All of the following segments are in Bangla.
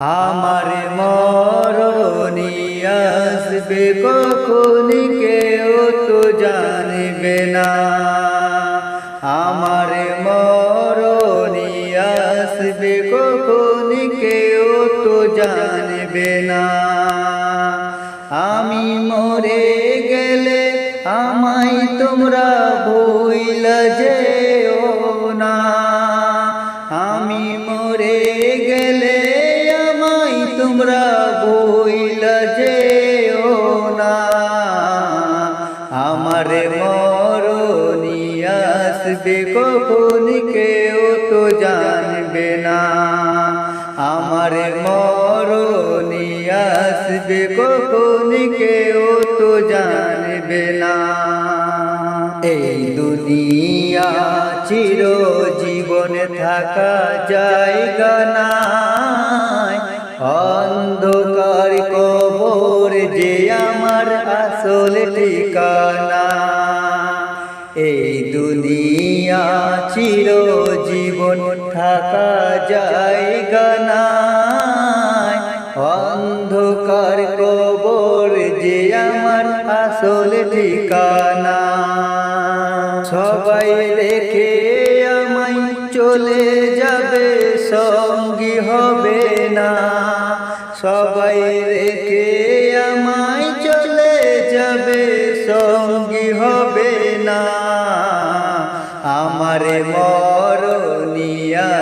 আমার মরণি আসবে কখন কেউ তো জানবে না। আমার মরণি আসবে কখন কেউ তো জানবে না। আমি মরে গেলে আমায় তোমরা ভুইলা যেও না। আমি মরে গেলে আমায় তোমরা ভুইলা যেও না। আমার মরণি আসবে কখন কেউ তো জানবে না। আমার মরণি আসবে কখন কেউ তো জানবে না। এই দুনিয়া চিরজীবন থাকা জায়গা নাই, অন্ধকার কবর যে আমার আসল ঠিকানা। এই দুনিয়া চিরজীবন থাকা জায়গা নাই, অন্ধকার কবর যে আমার আসল ঠিকানা। সবাই রেখে আমায় চলে যাবে, সঙ্গী হবে না। সবাই রেখে আমায় চলে যাবে, সঙ্গী হবে না। আমার মরণি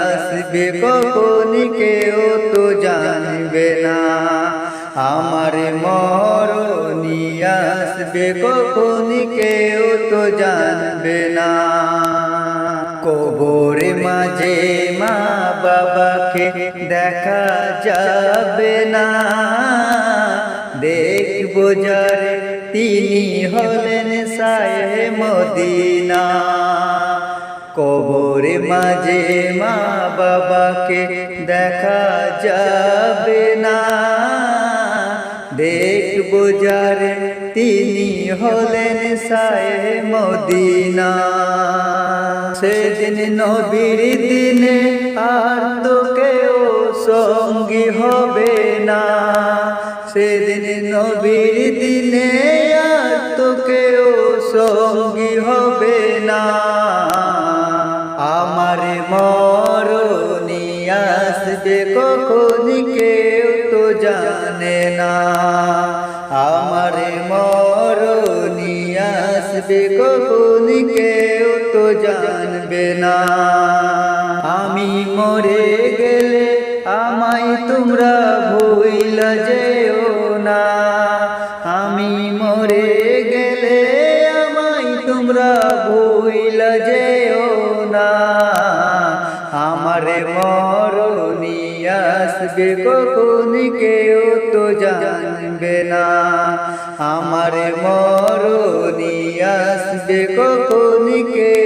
আসবে কখন কেউ তো জানবে না। আমার মরণি আসবে কখন কেউ তো জানবে না। কবরে মাঝে মা বাবাকে দেখা যাবে না। দেখবো যারে তিনি হলেন শাহে মদিনা। কবরে মাঝে মা বাবাকে দেখা যাবে না। দেখবো যারে তিনি হলেন শাহে মদিনা। সেদিন নবীর দিনে আর তো কেউ সঙ্গী হবে না। সেদিন নবীর দিনে আর তো কেউ সঙ্গী হবে না। আমার মরণি আসবে কখন কেউ তো জানে না। আমার মরণি আসবে কখন কেউ তো জানবে না। আমি মরে গেলে আমায় তোমরা ভুইলা যেও না। আমি মরে গেলে আমায় তোমরা ভুইলা যেও না। আমার মরণি আসবে কখন কেউ তো জানবে না। আমার মরণি আসবে কখন কেউ